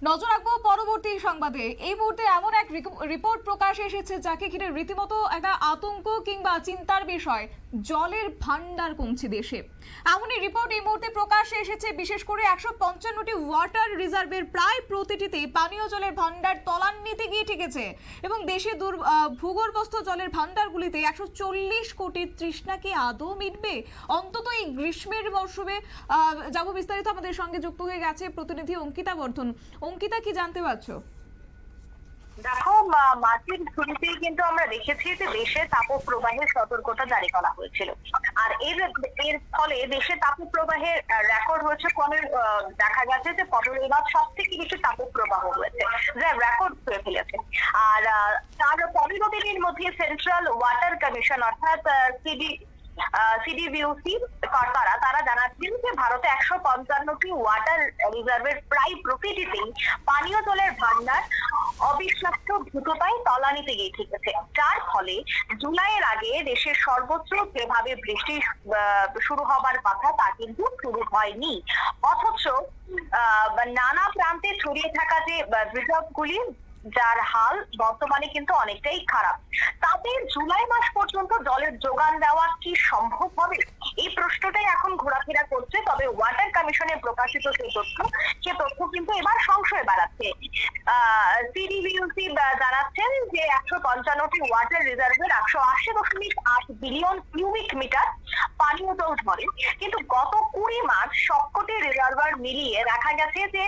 নজর রাখবো পরবর্তী সংবাদে। এই মুহূর্তে এমন এক রিপোর্ট প্রকাশে এসেছে যাকে ঘিরে রীতিমতো একটা আতঙ্ক কিংবা চিন্তার বিষয়। জলের ভান্ডার কমছে দেশে, এমনই রিপোর্ট এই মুহূর্তে প্রকাশে এসেছে। বিশেষ করে 155টি ওয়াটার রিজার্ভের প্রায় প্রতিটিতে পানীয় জলের ভান্ডার তলান্নিতে গিয়ে ঠেকেছে এবং দেশে ভূগর্ভস্থ জলের ভান্ডারগুলিতে 140 কোটির তৃষ্ণা কি আদৌ মিটবে? অন্তত এই গ্রীষ্মের মরশুমে যাব বিস্তারিত। আমাদের সঙ্গে যুক্ত হয়ে গেছে প্রতিনিধি অঙ্কিতা বর্ধন। অঙ্কিতা, কি জানতে পারছো? দেখো, মার্চের শুরুতেই কিন্তু আমরা দেখেছি যে দেশে তাপপ্রবাহের সতর্কতা জারি করা হয়েছিল, আর এর ফলে দেশে তাপপ্রবাহের রেকর্ড হয়েছে। দেখা গেছে যে 15 মাস সব থেকে বেশি তাপপ্রবাহ হয়েছে, যা রেকর্ড করে ফেলেছে। আর তার 15 দিনের মধ্যে সেন্ট্রাল ওয়াটার কমিশন অর্থাৎ সিডিভিউসি তারা জানাচ্ছেন যে ভারতে 155টি ওয়াটার রিজার্ভের প্রায় প্রতিটিতেই পানীয় জলের ভান্ডার অবিশ্বাস্য দ্রুততায় তলানিতে গিয়ে ঠেকেছে, যার ফলে জুলাইয়ের আগে দেশের সর্বোচ্চ যেভাবে বৃষ্টি শুরু হবার কথা তা কিন্তু শুরু হয়নি। অথচ নানা প্রান্তে ছড়িয়ে থাকা যে রিজার্ভগুলি, যার হাল বর্তমানে কিন্তু অনেকটাই খারাপ, তাদের জুলাই মাস পর্যন্ত জলের যোগান দেওয়া কি সম্ভব হবে? এই প্রশ্নটাই এখন ঘোরাফেরা করছে। তবে ওয়াটার কমিশনের প্রকাশিত সে তথ্য কিন্তু এবার সংশয় বাড়াচ্ছে। সিডিভিউসি জানাচ্ছেন যে 155টি ওয়াটার রিজার্ভের 180.8 বিলিয়ন কিউবিক মিটার পানীয় জল ধরে, কিন্তু গত 20 মাস সবকটি রিজার্ভার মিলিয়ে দেখা গেছে যে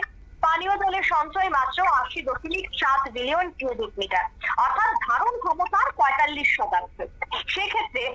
পানীয় জলের সঞ্চয় মাত্র 80.7 বিলিয়ন কিউবিক মিটার, অর্থাৎ ধারণ ক্ষমতার 45%। সেক্ষেত্রে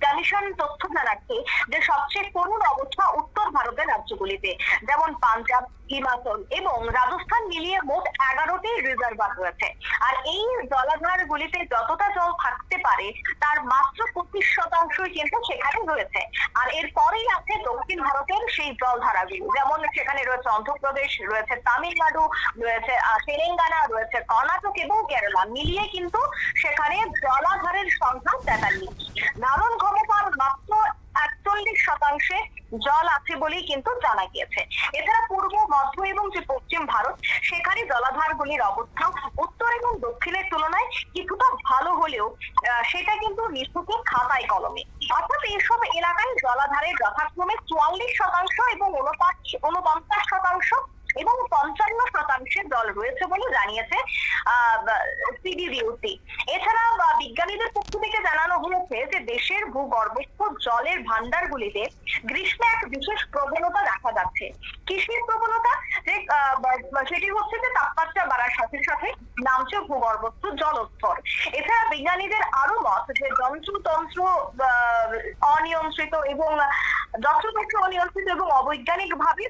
কমিশন তথ্য জানাচ্ছে যে সবচেয়ে করুণ অবস্থা উত্তর ভারতের রাজ্যগুলিতে, যেমন পাঞ্জাব, হিমাচল এবং রাজস্থান মিলিয়ে মোট 11টি রিজার্ভার রয়েছে। আর এই জলাধারগুলিতে যতটা জল থাকতে পারে তার মাত্র 25% কিন্তু সেখানে রয়েছে। আর এরপরেই আছে দক্ষিণ ভারতের সেই জলধারাগুলি, যেমন সেখানে রয়েছে অন্ধ্রপ্রদেশ, রয়েছে তামিলনাড়ু, রয়েছে তেলেঙ্গানা, রয়েছে কর্ণাটক এবং কেরালা, মিলিয়ে কিন্তু সেখানে জলাধারের সংখ্যা 43। ধারণ ক্ষমতার মাত্র 41% জল আছে বলেই কিন্তু জানা গিয়েছে। এছাড়া পূর্ব, মধ্য এবং যে পশ্চিম ভারত, সেখানে জলাধারগুলির অবস্থা উত্তর এবং দক্ষিণের তুলনায় কিছুটা ভালো হলেও সেটা কিন্তু নিছকে খাতায় কলমে। অর্থাৎ এইসব এলাকায় জলাধারের যথাক্রমে 44% এবং 49% এবং 55% জল রয়েছে বলে জানিয়েছে সিডিভিউসি। এছাড়া বিজ্ঞানীদের পক্ষ থেকে জানানো হয়েছে যে দেশের ভূগর্ভস্থ জলের ভান্ডারগুলিতে গ্রীষ্মে এক বিশেষ প্রবণতা দেখা যাচ্ছে। কিসের প্রবণতা? সেটি হচ্ছে যে তাপমাত্রা বাড়ার সাথে সাথে নামছে ভূগর্ভস্থ জলস্তর। এছাড়া বিজ্ঞানীদের আরো মত যে যন্ত্রতন্ত্র অনিয়ন্ত্রিত এবং অবৈজ্ঞানিক ভাবে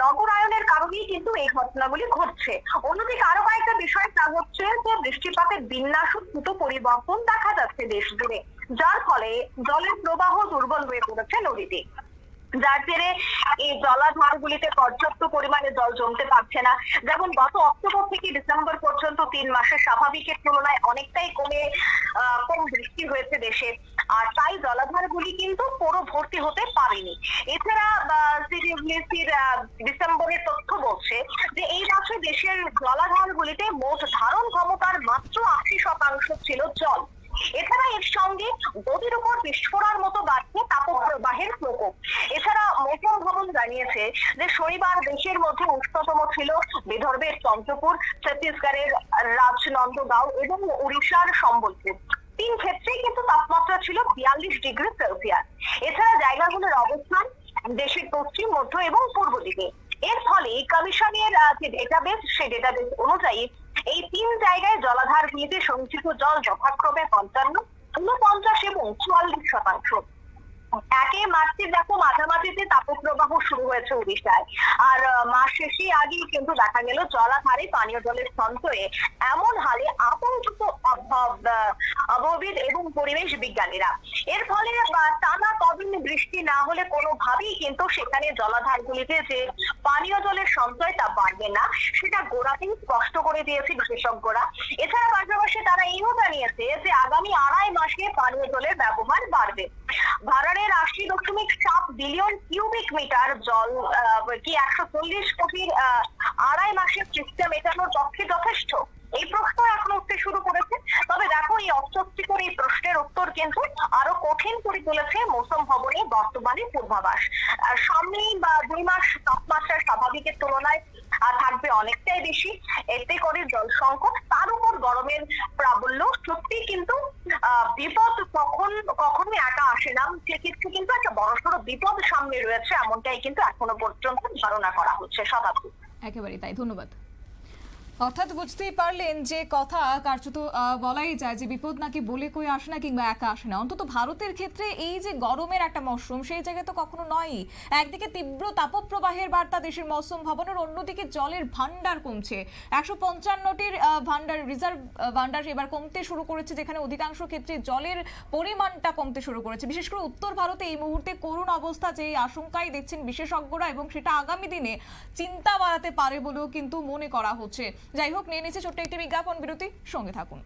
নগরায়নের কারণেই কিন্তু এই ঘটনাগুলি ঘটছে। অন্যদিকে আরো কয়েকটা বিষয় তা হচ্ছে যে বৃষ্টিপাতের বিন্যাস দ্রুত পরিবর্তন দেখা যাচ্ছে দেশ জুড়ে, যার ফলে জলের প্রবাহ দুর্বল হয়ে পড়েছে নদীতে, যার জেরে এই জলাধারগুলিতে পর্যাপ্ত পরিমাণে জল জমতে পারছে না। যেমন গত অক্টোবর থেকে ডিসেম্বর পর্যন্ত 3 মাসে স্বাভাবিকের তুলনায় অনেকটাই কম বৃষ্টি হয়েছে দেশে, আর তাই জলাধারগুলি কিন্তু পুরো ভর্তি হতে পারেনি। এছাড়া সিডিভিউসির ডিসেম্বরের তথ্য বলছে যে এই মাসে দেশের জলাধারগুলিতে মোট ধারণ ক্ষমতার মাত্র 80% ছিল জল। এছাড়া এর সঙ্গে নদীর উপর বিস্ফোরণের মতো বাড়ছে তাপপ্রবাহের প্রকোপ। এছাড়া মৌসুম ভবন জানিয়েছে যে শনিবার দেশের মধ্যে উষ্ণতম ছিল বিদর্ভের চন্দ্রপুর, ছত্তিশগড়ের রাজনন্দগাঁও এবং উড়িষ্যার সম্বলপুর। 3 ক্ষেত্রেই কিন্তু তাপমাত্রা ছিল 42 ডিগ্রি সেলসিয়াস। এছাড়া জায়গাগুলোর অবস্থান দেশের পশ্চিম, মধ্য এবং পূর্ব দিকে। এর ফলে কমিশনের যে ডেটাবেস, সেই ডেটাবেস অনুযায়ী এই 3 জায়গায় জলাধারগুলিতে সঞ্চিত জল যথাক্রমে 55, 49 এবং 44%। 1 মার্চে দেখো মাঝামাঝিতে তাপপ্রবাহ শুরু হয়েছে উড়িষ্যায়, আর মাস শেষে আগেই কিন্তু দেখা গেল জলাধারে পানীয় জলের সঞ্চয়ে এমন হালে আতঙ্কিত আবহবিদ এবং পরিবেশ বিজ্ঞানীরা। এর ফলে টানা কদিন বৃষ্টি না হলে কোনোভাবেই কিন্তু সেখানে জলাধারগুলিতে যে পানীয় জলের সঞ্চয় তা বাড়বে না, সেটা গোড়াতেই স্পষ্ট করে দিয়েছে বিশেষজ্ঞরা। এছাড়া পাশাপাশি তারা এইও জানিয়েছে যে আগামী 2.5 মাসে পানীয় জলের ব্যবহার বাড়বে। ভারতের 80.7 বিলিয়ন কিউবিক মিটার জল কি 140 কোটির 2.5 মাসের চাহিদা মেটানোর পক্ষে যথেষ্ট? এই প্রশ্ন এখন উঠতে শুরু করেছে। তবে দেখো, এই অস্বস্তিকর এই প্রশ্নের উত্তর কিন্তু আরো কঠিন করে তুলেছে মৌসুম ভবনের বর্তমানে পূর্বাভাস। সামনেই বা 2 মাস তাপমাত্রা স্বাভাবিকের তুলনায় থাকবে অনেকটাই বেশি। এতে করে জল সংকট, তার উপর গরমের প্রাবল্য, সত্যি কিন্তু বিপদ কখনোই একা আসে না। সেক্ষেত্রে কিন্তু একটা বড়সড় বিপদ সামনে রয়েছে, এমনটাই কিন্তু এখনো পর্যন্ত ধারণা করা হচ্ছে। শতাব্দী। একেবারেই তাই, ধন্যবাদ। অর্থাৎ বুঝতেই পারলেন যে কথা কার্যত বলাই যায় যে বিপদ নাকি বলে কই আসে না কিংবা একা আসে না। অন্তত ভারতের ক্ষেত্রে এই যে গরমের একটা মৌসুম, সেই জায়গায় তো কখনো নয়ই। একদিকে তীব্র তাপপ্রবাহের বার্তা দেশের মৌসুম ভবনের, অন্যদিকে জলের ভান্ডার কমছে। 155টির ভান্ডার, রিজার্ভ ভান্ডার এবার কমতে শুরু করেছে, যেখানে অধিকাংশ ক্ষেত্রে জলের পরিমাণটা কমতে শুরু করেছে। বিশেষ করে উত্তর ভারতে এই মুহূর্তে করুণ অবস্থা, যে আশঙ্কাই দেখছেন বিশেষজ্ঞরা, এবং সেটা আগামী দিনে চিন্তা বাড়াতে পারে বলেও কিন্তু মনে করা হচ্ছে। যাই হোক, নিয়ে নিচ্ছে ছোট্ট একটি বিজ্ঞাপন বিরতি, সঙ্গে থাকুন।